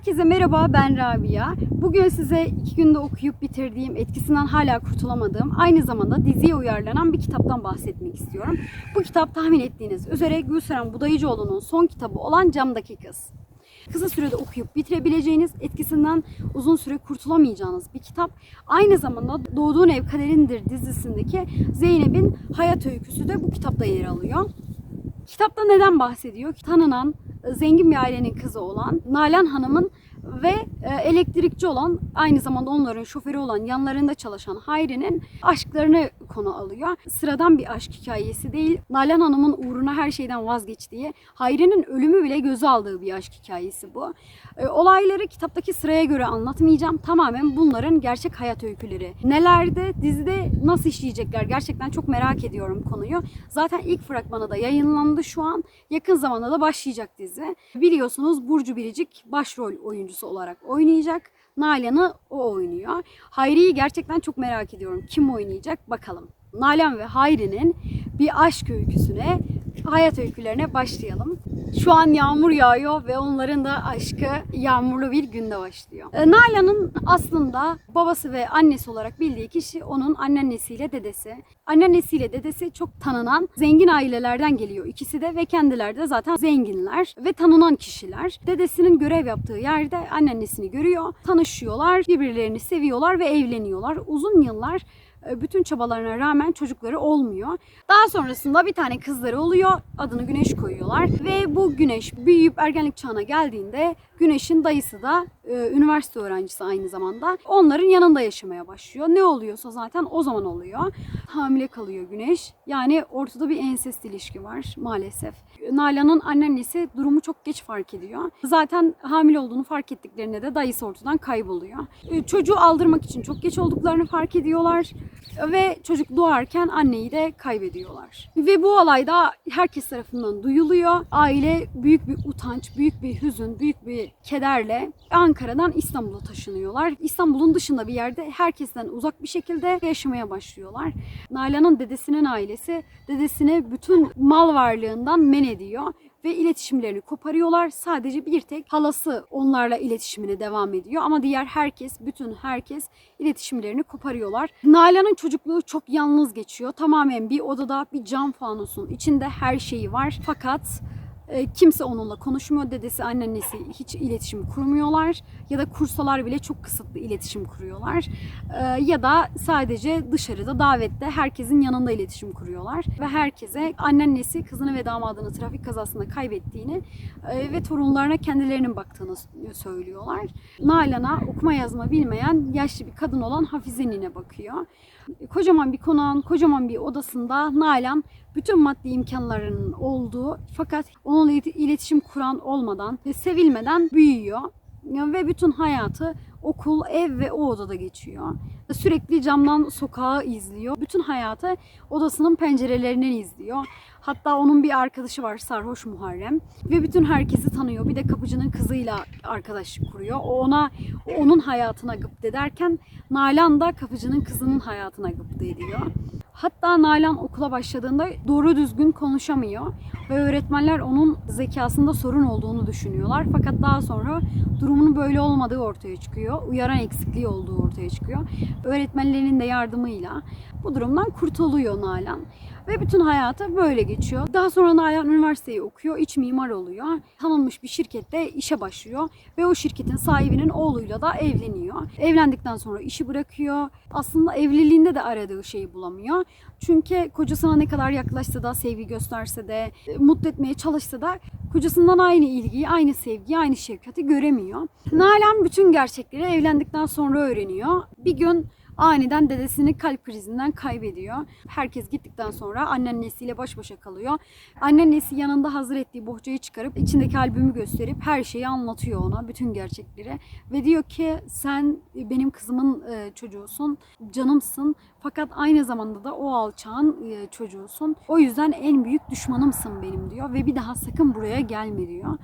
Herkese merhaba, ben Rabia. Bugün size 2 günde okuyup bitirdiğim, etkisinden hala kurtulamadığım, aynı zamanda diziye uyarlanan bir kitaptan bahsetmek istiyorum. Bu kitap tahmin ettiğiniz üzere Gülseren Budayıcıoğlu'nun son kitabı olan Camdaki Kız. Kısa sürede okuyup bitirebileceğiniz, etkisinden uzun süre kurtulamayacağınız bir kitap. Aynı zamanda Doğduğun Ev Kaderindir dizisindeki Zeynep'in hayat öyküsü de bu kitapta yer alıyor. Kitapta neden bahsediyor? Tanınan, zengin bir ailenin kızı olan Nalan Hanım'ın ve elektrikçi olan, aynı zamanda onların şoförü olan, yanlarında çalışan Hayri'nin aşklarını konu alıyor. Sıradan bir aşk hikayesi değil. Nalan Hanım'ın uğruna her şeyden vazgeçtiği, Hayri'nin ölümü bile göze aldığı bir aşk hikayesi bu. Olayları kitaptaki sıraya göre anlatmayacağım. Tamamen bunların gerçek hayat öyküleri. Nelerde, dizide nasıl işleyecekler? Gerçekten çok merak ediyorum konuyu. Zaten ilk fragmanı da yayınlandı şu an. Yakın zamanda da başlayacak dizi. Biliyorsunuz Burcu Biricik başrol oyuncusu olarak oynayacak. Nalan'ı o oynuyor. Hayri'yi gerçekten çok merak ediyorum. Kim oynayacak bakalım. Nalan ve Hayri'nin bir aşk öyküsüne, hayat öykülerine başlayalım. Şu an yağmur yağıyor ve onların da aşkı yağmurlu bir günde başlıyor. Nalan'ın aslında babası ve annesi olarak bildiği kişi onun anneannesiyle dedesi. Anneannesiyle dedesi çok tanınan zengin ailelerden geliyor ikisi de ve kendileri de zaten zenginler ve tanınan kişiler. Dedesinin görev yaptığı yerde anneannesini görüyor, tanışıyorlar, birbirlerini seviyorlar ve evleniyorlar. Uzun yıllar bütün çabalarına rağmen çocukları olmuyor. Daha sonrasında bir tane kızları oluyor. Adını Güneş koyuyorlar. Ve bu Güneş büyüyüp ergenlik çağına geldiğinde Güneş'in dayısı da üniversite öğrencisi aynı zamanda. Onların yanında yaşamaya başlıyor. Ne oluyorsa zaten o zaman oluyor. Hamile kalıyor Güneş. Yani ortada bir ensest ilişki var maalesef. Nalan'ın anneannesi durumu çok geç fark ediyor. Zaten hamile olduğunu fark ettiklerinde de dayısı ortadan kayboluyor. Çocuğu aldırmak için çok geç olduklarını fark ediyorlar. Ve çocuk doğarken anneyi de kaybediyorlar. Ve bu olay da herkes tarafından duyuluyor. Aile büyük bir utanç, büyük bir hüzün, büyük bir kederle Ankara'dan İstanbul'a taşınıyorlar. İstanbul'un dışında bir yerde herkesten uzak bir şekilde yaşamaya başlıyorlar. Nalan'ın dedesinin ailesi dedesine bütün mal varlığından men ediyor ve iletişimlerini koparıyorlar. Sadece bir tek halası onlarla iletişimine devam ediyor. Ama diğer herkes, bütün herkes iletişimlerini koparıyorlar. Nalan'ın çocukluğu çok yalnız geçiyor. Tamamen bir odada bir cam fanusun içinde her şeyi var. Fakat kimse onunla konuşmuyor. Dedesi, anneannesi hiç iletişim kurmuyorlar. Ya da kursalar bile çok kısıtlı iletişim kuruyorlar. Ya da sadece dışarıda, davette herkesin yanında iletişim kuruyorlar. Ve herkese anneannesi kızını ve damadını trafik kazasında kaybettiğini ve torunlarına kendilerinin baktığını söylüyorlar. Nalan'a okuma yazma bilmeyen yaşlı bir kadın olan Hafize nine bakıyor. Kocaman bir konağın, kocaman bir odasında Nalan bütün maddi imkanlarının olduğu fakat onunla iletişim kuran olmadan ve sevilmeden büyüyor. Ve bütün hayatı okul, ev ve o odada geçiyor. Sürekli camdan sokağı izliyor. Bütün hayatı odasının pencerelerinden izliyor. Hatta onun bir arkadaşı var, Sarhoş Muharrem. Ve bütün herkesi tanıyor. Bir de kapıcının kızıyla arkadaşlık kuruyor. Onun hayatına gıpta ederken Nalan da kapıcının kızının hayatına gıpta ediyor. Hatta Nalan okula başladığında doğru düzgün konuşamıyor ve öğretmenler onun zekasında sorun olduğunu düşünüyorlar. Fakat daha sonra durumunun böyle olmadığı ortaya çıkıyor. Uyaran eksikliği olduğu ortaya çıkıyor. Öğretmenlerinin de yardımıyla bu durumdan kurtuluyor Nalan. Ve bütün hayatı böyle geçiyor. Daha sonra Nalan üniversiteyi okuyor, iç mimar oluyor. Tanınmış bir şirkette işe başlıyor ve o şirketin sahibinin oğluyla da evleniyor. Evlendikten sonra işi bırakıyor. Aslında evliliğinde de aradığı şeyi bulamıyor. Çünkü kocasına ne kadar yaklaşsa da, sevgi gösterse de, mutlu etmeye çalışsa da kocasından aynı ilgiyi, aynı sevgiyi, aynı şefkati göremiyor. Nalan bütün gerçekleri evlendikten sonra öğreniyor. Bir gün aniden dedesini kalp krizinden kaybediyor. Herkes gittikten sonra anneannesiyle baş başa kalıyor. Anneannesi yanında hazır ettiği bohçayı çıkarıp içindeki albümü gösterip her şeyi anlatıyor ona, bütün gerçekleri. Ve diyor ki sen benim kızımın çocuğusun, canımsın. Fakat aynı zamanda da o alçağın çocuğusun. O yüzden en büyük düşmanımsın benim diyor. Ve bir daha sakın buraya gelme diyor.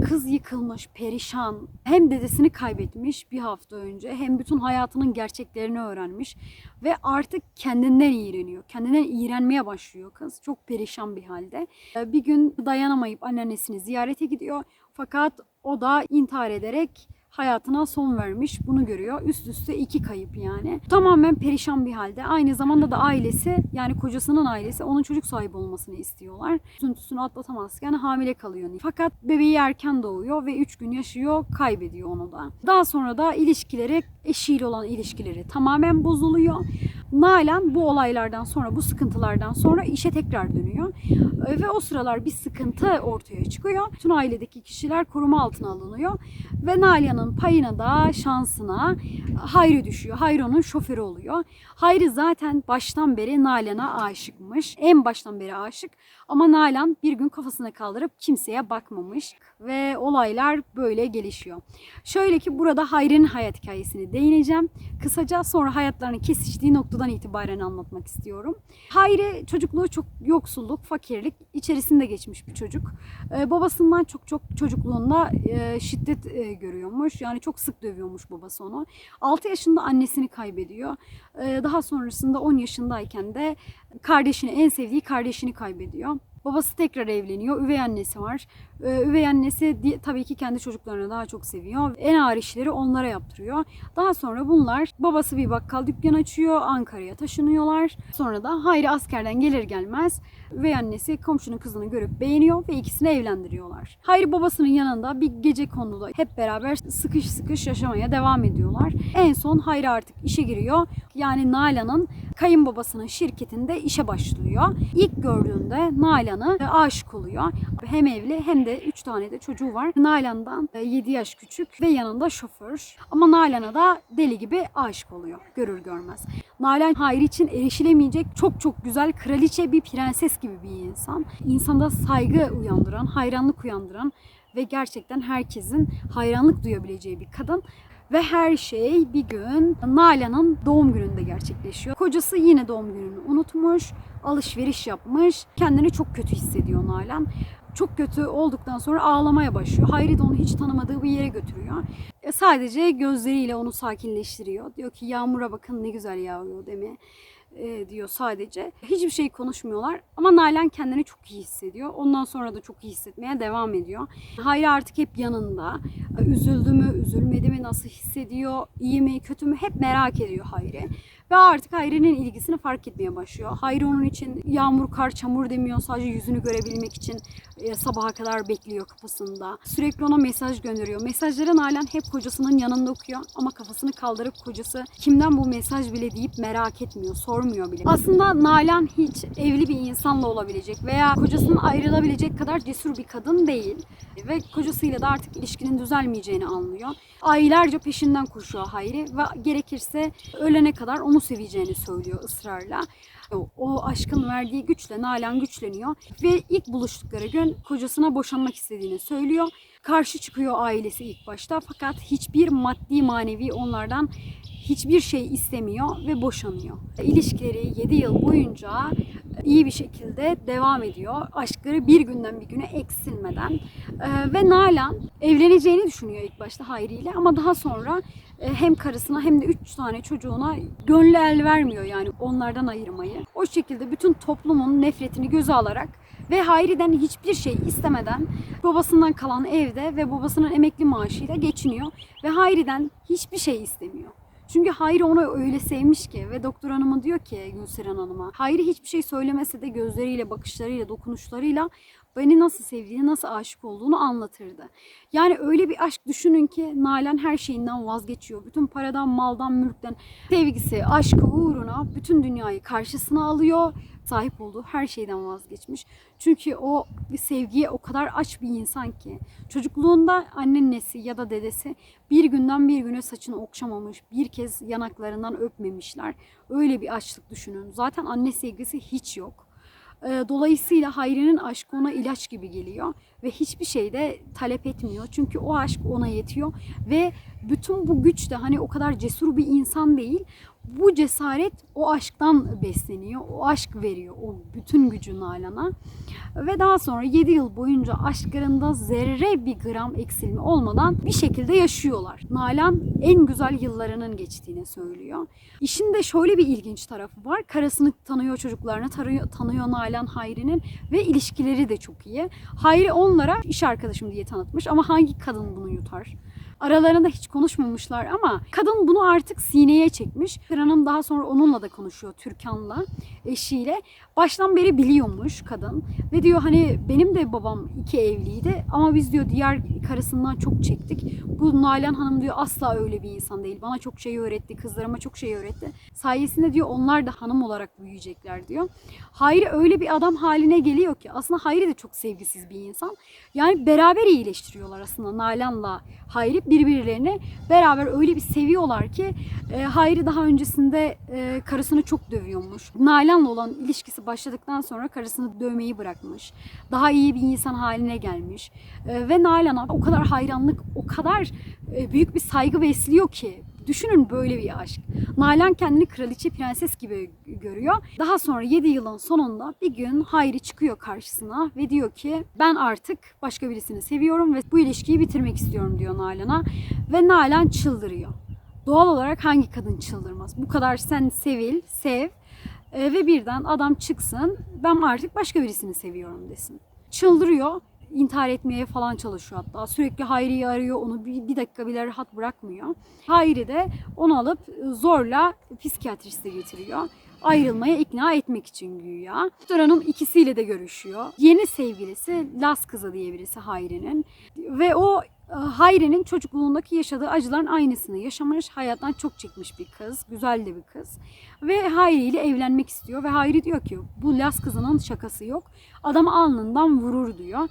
Kız yıkılmış, perişan. Hem dedesini kaybetmiş bir hafta önce hem bütün hayatının gerçeklerini öğrenmiş. Ve artık kendinden iğreniyor. Kendinden iğrenmeye başlıyor kız. Çok perişan bir halde. Bir gün dayanamayıp anneannesini ziyarete gidiyor. Fakat O da intihar ederek hayatına son vermiş. Bunu görüyor. Üst üste 2 kayıp yani. Tamamen perişan bir halde. Aynı zamanda da ailesi, yani kocasının ailesi onun çocuk sahibi olmasını istiyorlar. Üzüntüsünü atlatamazken hamile kalıyor. Fakat bebeği erken doğuyor ve 3 gün yaşıyor, kaybediyor onu da. Daha sonra da ilişkileri, eşiyle olan ilişkileri tamamen bozuluyor. Nalan bu olaylardan sonra, bu sıkıntılardan sonra işe tekrar dönüyor. Ve o sıralar bir sıkıntı ortaya çıkıyor. Bütün ailedeki kişiler koruma altına alınıyor. Ve Nalan'ın payına da, şansına Hayri düşüyor. Hayri onun şoförü oluyor. Hayri zaten baştan beri Nalan'a aşıkmış. En baştan beri aşık. Ama Nalan bir gün kafasını kaldırıp kimseye bakmamış. Ve olaylar böyle gelişiyor. Şöyle ki burada Hayri'nin hayat hikayesini değineceğim. Kısaca sonra hayatlarının kesiştiği noktadan itibaren anlatmak istiyorum. Hayri çocukluğu çok yoksulluk, fakirlik içerisinde geçmiş bir çocuk. Babasından çok çocukluğunda şiddet görüyormuş. Yani çok sık dövüyormuş babası onu. 6 yaşında annesini kaybediyor. Daha sonrasında 10 yaşındayken de kardeşini, en sevdiği kardeşini kaybediyor. Babası tekrar evleniyor. Üvey annesi var. Üvey annesi tabii ki kendi çocuklarını daha çok seviyor. En ağır işleri onlara yaptırıyor. Daha sonra bunlar, babası bir bakkal dükkanı açıyor. Ankara'ya taşınıyorlar. Sonra da Hayri askerden gelir gelmez üvey annesi komşunun kızını görüp beğeniyor ve ikisini evlendiriyorlar. Hayri babasının yanında bir gecekonduda hep beraber sıkış sıkış yaşamaya devam ediyorlar. En son Hayri artık işe giriyor. Yani Nalan'ın kayınbabasının şirketinde işe başlıyor. İlk gördüğünde Nalan'a aşık oluyor. Hem evli hem de 3 tane de çocuğu var. Nalan'dan 7 yaş küçük ve yanında şoför. Ama Nalan'a da deli gibi aşık oluyor görür görmez. Nalan Hayri için erişilemeyecek çok güzel, kraliçe, bir prenses gibi bir insan. İnsanda saygı uyandıran, hayranlık uyandıran ve gerçekten herkesin hayranlık duyabileceği bir kadın. Ve her şey bir gün Nalan'ın doğum gününde gerçekleşiyor. Kocası yine doğum gününü unutmuş, alışveriş yapmış. Kendini çok kötü hissediyor Nalan. Çok kötü olduktan sonra ağlamaya başlıyor. Hayri de onu hiç tanımadığı bir yere götürüyor. Sadece gözleriyle onu sakinleştiriyor. Diyor ki yağmura bakın ne güzel yağıyor değil mi? Diyor sadece. Hiçbir şey konuşmuyorlar ama Nalan kendini çok iyi hissediyor. Ondan sonra da çok iyi hissetmeye devam ediyor. Hayri artık hep yanında. Üzüldü mü, üzülmedi mi, nasıl hissediyor, iyi mi, kötü mü hep merak ediyor Hayri. Ve artık Hayri'nin ilgisini fark etmeye başlıyor. Hayri onun için yağmur, kar, çamur demiyor. Sadece yüzünü görebilmek için sabaha kadar bekliyor kapısında. Sürekli ona mesaj gönderiyor. Mesajları Nalan hep kocasının yanında okuyor. Ama kafasını kaldırıp kocası kimden bu mesaj bile deyip merak etmiyor, sormuyor bile. Aslında Nalan hiç evli bir insanla olabilecek veya kocasının ayrılabilecek kadar cesur bir kadın değil. Ve kocasıyla da artık ilişkinin düzelmeyeceğini anlıyor. Aylarca peşinden koşuyor Hayri ve gerekirse ölene kadar onu seveceğini söylüyor ısrarla. O aşkın verdiği güçle Nalan güçleniyor ve ilk buluştukları gün kocasına boşanmak istediğini söylüyor. Karşı çıkıyor ailesi ilk başta fakat hiçbir maddi manevi onlardan hiçbir şey istemiyor ve boşanıyor. İlişkileri 7 yıl boyunca iyi bir şekilde devam ediyor. Aşkları bir günden bir güne eksilmeden. Ve Nalan evleneceğini düşünüyor ilk başta Hayri ile ama daha sonra hem karısına hem de 3 tane çocuğuna gönlü el vermiyor yani onlardan ayırmayı. O şekilde bütün toplumun nefretini göze alarak ve Hayri'den hiçbir şey istemeden babasından kalan evde ve babasının emekli maaşıyla geçiniyor ve Hayri'den hiçbir şey istemiyor. Çünkü Hayri onu öyle sevmiş ki ve doktor hanımı diyor ki Gülseren Hanım'a, Hayri hiçbir şey söylemese de gözleriyle, bakışlarıyla, dokunuşlarıyla beni nasıl sevdiğini, nasıl aşık olduğunu anlatırdı. Yani öyle bir aşk düşünün ki Nalan her şeyinden vazgeçiyor. Bütün paradan, maldan, mülkten, sevgisi, aşkı uğruna bütün dünyayı karşısına alıyor. Sahip olduğu her şeyden vazgeçmiş. Çünkü o sevgiye o kadar aç bir insan ki. Çocukluğunda annesi ya da dedesi bir günden bir güne saçını okşamamış, bir kez yanaklarından öpmemişler. Öyle bir açlık düşünün. Zaten anne sevgisi hiç yok. Dolayısıyla Hayri'nin aşkı ona ilaç gibi geliyor ve hiçbir şey de talep etmiyor. Çünkü o aşk ona yetiyor ve bütün bu güç de hani o kadar cesur bir insan değil. Bu cesaret o aşktan besleniyor. O aşk veriyor o bütün gücü Nalan'a. Ve daha sonra 7 yıl boyunca aşklarında zerre bir gram eksilme olmadan bir şekilde yaşıyorlar. Nalan en güzel yıllarının geçtiğini söylüyor. İşin de şöyle bir ilginç tarafı var. Karısını tanıyor, çocuklarını tanıyor Nalan Hayri'nin ve ilişkileri de çok iyi. Hayri onlara iş arkadaşım diye tanıtmış ama hangi kadın bunu yutar? Aralarında hiç konuşmamışlar ama kadın bunu artık sineye çekmiş. Hanım daha sonra onunla da konuşuyor, Türkan'la, eşiyle. Baştan beri biliyormuş kadın ve diyor hani benim de babam 2 evliydi ama biz diyor diğer karısından çok çektik. Bu Nalan Hanım diyor asla öyle bir insan değil. Bana çok şey öğretti, kızlarıma çok şey öğretti. Sayesinde diyor onlar da hanım olarak büyüyecekler diyor. Hayri öyle bir adam haline geliyor ki aslında Hayri de çok sevgisiz bir insan. Yani beraber iyileştiriyorlar aslında Nalan'la Hayri birbirlerini beraber öyle bir seviyorlar ki Hayri daha öncesinde karısını çok dövüyormuş. Nalan'la olan ilişkisi başladıktan sonra karısını dövmeyi bırakmış. Daha iyi bir insan haline gelmiş. Ve Nalan'a o kadar hayranlık, o kadar büyük bir saygı besliyor ki. Düşünün böyle bir aşk. Nalan kendini kraliçe, prenses gibi görüyor. Daha sonra 7 yılın sonunda bir gün Hayri çıkıyor karşısına ve diyor ki ben artık başka birisini seviyorum ve bu ilişkiyi bitirmek istiyorum diyor Nalan'a. Ve Nalan çıldırıyor. Doğal olarak hangi kadın çıldırmaz? Bu kadar sen sev ve birden adam çıksın ben artık başka birisini seviyorum desin. Çıldırıyor. İntihar etmeye falan çalışıyor hatta. Sürekli Hayri'yi arıyor. Onu bir dakika bile rahat bırakmıyor. Hayri de onu alıp zorla psikiyatriste getiriyor. Ayrılmaya ikna etmek için güya. Doktor Hanım ikisiyle de görüşüyor. Yeni sevgilisi Las kızı diye birisi Hayri'nin. Ve o Hayri'nin çocukluğundaki yaşadığı acıların aynısını yaşamış, hayattan çok çekmiş bir kız, güzel de bir kız. Ve Hayri ile evlenmek istiyor ve Hayri diyor ki bu Las kızının şakası yok. Adam alnından vurur diyor.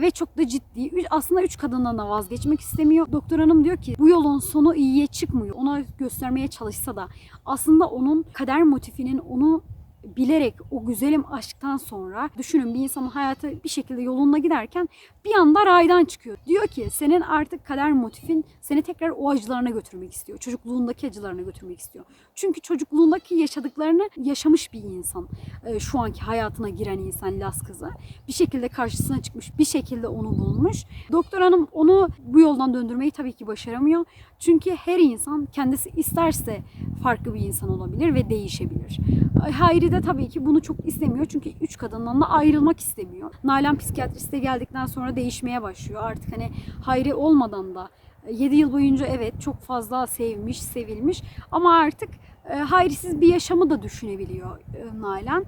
Ve çok da ciddi. Aslında 3 kadından da vazgeçmek istemiyor. Doktor Hanım diyor ki bu yolun sonu iyiye çıkmıyor. Ona göstermeye çalışsa da aslında onun kader motifinin onu bilerek o güzelim aşktan sonra düşünün bir insanın hayatı bir şekilde yolunda giderken bir anda raydan çıkıyor. Diyor ki senin artık kader motifin seni tekrar o acılarına götürmek istiyor. Çocukluğundaki acılarına götürmek istiyor. Çünkü çocukluğundaki yaşadıklarını yaşamış bir insan. Şu anki hayatına giren insan Las kızı. Bir şekilde karşısına çıkmış. Bir şekilde onu bulmuş. Doktor Hanım onu bu yoldan döndürmeyi tabii ki başaramıyor. Çünkü her insan kendisi isterse farklı bir insan olabilir ve değişebilir. Hayri de tabii ki bunu çok istemiyor. Çünkü 3 kadından da ayrılmak istemiyor. Nalan psikiyatriste geldikten sonra değişmeye başlıyor. Artık hani Hayri olmadan da 7 yıl boyunca evet çok fazla sevmiş, sevilmiş ama artık Hayrisiz bir yaşamı da düşünebiliyor Nalan.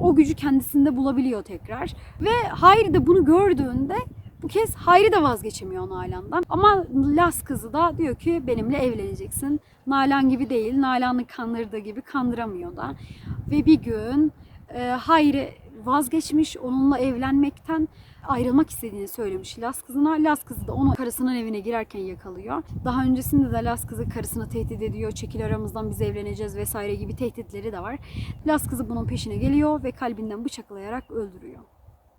O gücü kendisinde bulabiliyor tekrar. Ve Hayri de bunu gördüğünde bu kez Hayri de vazgeçemiyor Nalan'dan. Ama Las kızı da diyor ki benimle evleneceksin. Nalan gibi değil, Nalan'ı kandırdığı gibi kandıramıyor da. Ve bir gün Hayri vazgeçmiş onunla evlenmekten, ayrılmak istediğini söylemiş Las kızına. Las kızı da onu karısının evine girerken yakalıyor. Daha öncesinde de Las kızı karısını tehdit ediyor. Çekil aramızdan biz evleneceğiz vesaire gibi tehditleri de var. Las kızı bunun peşine geliyor ve kalbinden bıçaklayarak öldürüyor.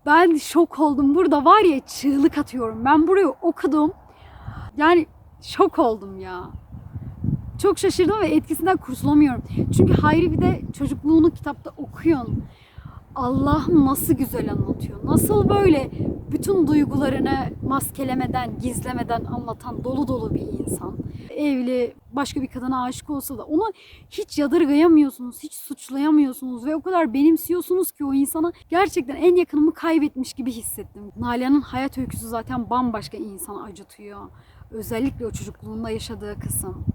Ben şok oldum. Burada var ya çığlık atıyorum. Ben burayı okudum. Yani şok oldum ya. Çok şaşırdım ve etkisinden kurtulamıyorum. Çünkü Hayri bir de çocukluğunu kitapta okuyorsun. Allah'ım nasıl güzel anlatıyor. Nasıl böyle bütün duygularını maskelemeden, gizlemeden anlatan dolu dolu bir insan. Evli, başka bir kadına aşık olsa da onu hiç yadırgayamıyorsunuz, hiç suçlayamıyorsunuz ve o kadar benimsiyorsunuz ki o insana gerçekten en yakınımı kaybetmiş gibi hissettim. Nalan'ın hayat öyküsü zaten bambaşka insanı acıtıyor. Özellikle o çocukluğunda yaşadığı kısım.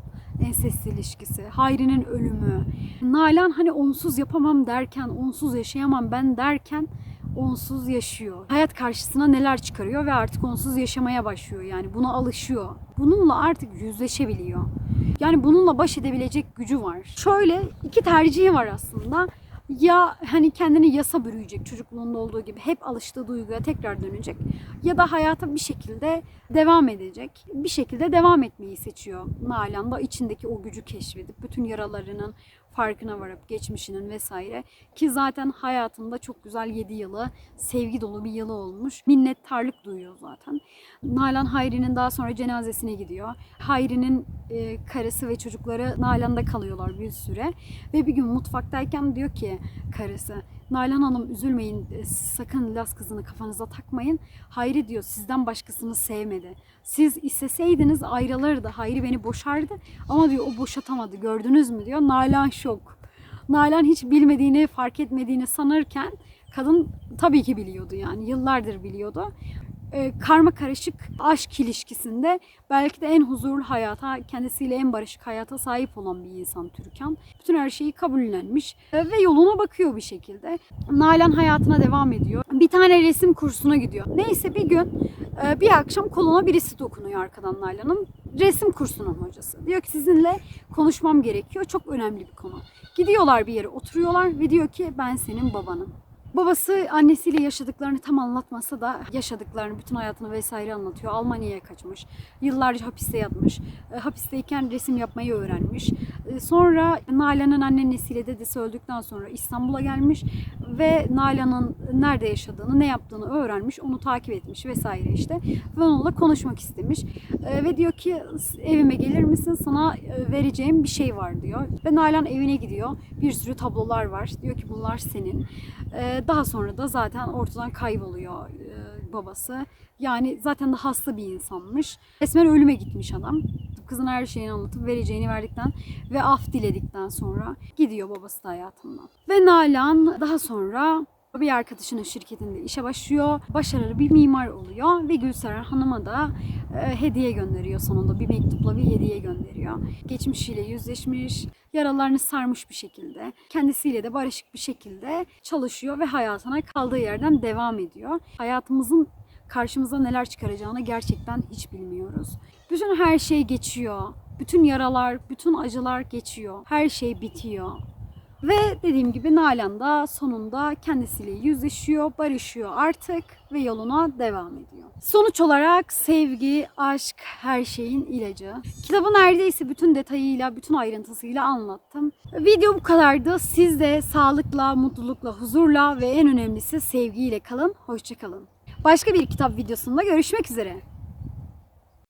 Ensest ilişkisi, Hayri'nin ölümü. Nalan hani onsuz yapamam derken, onsuz yaşayamam ben derken onsuz yaşıyor. Hayat karşısına neler çıkarıyor ve artık onsuz yaşamaya başlıyor. Yani buna alışıyor. Bununla artık yüzleşebiliyor. Yani bununla baş edebilecek gücü var. Şöyle 2 tercihi var aslında. Ya hani kendini yasa bürüyecek çocukluğunda olduğu gibi hep alıştığı duyguya tekrar dönecek ya da hayata bir şekilde devam edecek. Bir şekilde devam etmeyi seçiyor Nalan da içindeki o gücü keşfedip bütün yaralarının farkına varıp geçmişinin vesaire ki zaten hayatında çok güzel 7 yılı sevgi dolu bir yılı olmuş. Minnettarlık duyuyor zaten. Nalan Hayri'nin daha sonra cenazesine gidiyor. Hayri'nin karısı ve çocukları Nalan'da kalıyorlar bir süre ve bir gün mutfaktayken diyor ki karısı, Nalan Hanım üzülmeyin, sakın Laz kızını kafanıza takmayın. Hayri diyor sizden başkasını sevmedi. Siz isteseydiniz ayrılırdı. Hayri beni boşardı ama diyor o boşatamadı. Gördünüz mü diyor. Nalan şok. Nalan hiç bilmediğini, fark etmediğini sanırken kadın tabii ki biliyordu yani. Yıllardır biliyordu. Karma karışık aşk ilişkisinde belki de en huzurlu hayata, kendisiyle en barışık hayata sahip olan bir insan Türkan. Bütün her şeyi kabullenmiş ve yoluna bakıyor bir şekilde. Nalan hayatına devam ediyor. Bir tane resim kursuna gidiyor. Neyse bir gün bir akşam koluna birisi dokunuyor arkadan Nalan'ın. Resim kursunun hocası. Diyor ki sizinle konuşmam gerekiyor. Çok önemli bir konu. Gidiyorlar bir yere oturuyorlar ve diyor ki ben senin babanım. Babası annesiyle yaşadıklarını tam anlatmasa da yaşadıklarını, bütün hayatını vesaire anlatıyor. Almanya'ya kaçmış. Yıllarca hapiste yatmış. Hapisteyken resim yapmayı öğrenmiş. Sonra Nalan'ın annesiyle dedesi öldükten sonra İstanbul'a gelmiş ve Nalan'ın nerede yaşadığını, ne yaptığını öğrenmiş. Onu takip etmiş vesaire işte. Ve onunla konuşmak istemiş. Ve diyor ki evime gelir misin? Sana vereceğim bir şey var diyor. Ve Nalan evine gidiyor. Bir sürü tablolar var. Diyor ki bunlar senin. Daha sonra da zaten ortadan kayboluyor babası. Yani zaten de hasta bir insanmış. Resmen ölüme gitmiş adam. Kızın her şeyini anlatıp vereceğini verdikten ve af diledikten sonra gidiyor babası da hayatından. Ve Nalan daha sonra bir arkadaşının şirketinde işe başlıyor. Başarılı bir mimar oluyor ve Gülseren Hanım'a da hediye gönderiyor sonunda. Bir mektupla bir hediye gönderiyor. Geçmişiyle yüzleşmiş, yaralarını sarmış bir şekilde, kendisiyle de barışık bir şekilde çalışıyor ve hayatına kaldığı yerden devam ediyor. Hayatımızın karşımıza neler çıkaracağını gerçekten hiç bilmiyoruz. Bütün her şey geçiyor. Bütün yaralar, bütün acılar geçiyor. Her şey bitiyor. Ve dediğim gibi Nalan da sonunda kendisiyle yüzleşiyor, barışıyor artık ve yoluna devam ediyor. Sonuç olarak sevgi, aşk her şeyin ilacı. Kitabı neredeyse bütün detayıyla, bütün ayrıntısıyla anlattım. Video bu kadardı. Siz de sağlıkla, mutlulukla, huzurla ve en önemlisi sevgiyle kalın. Hoşça kalın. Başka bir kitap videosunda görüşmek üzere.